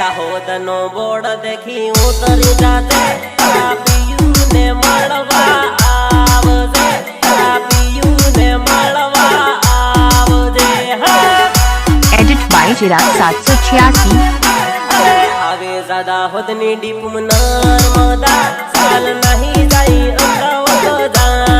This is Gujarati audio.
દાહોદનો બોર્ડ દેખી ઉતરી જાતે પીયુને મળવા આવજે પીયુને મળવા આવજે एडिट बाय चिराग 786 આવે દાહોદની ડીપ નર્મદા ચાલ નહીં જાય અમદાવાદ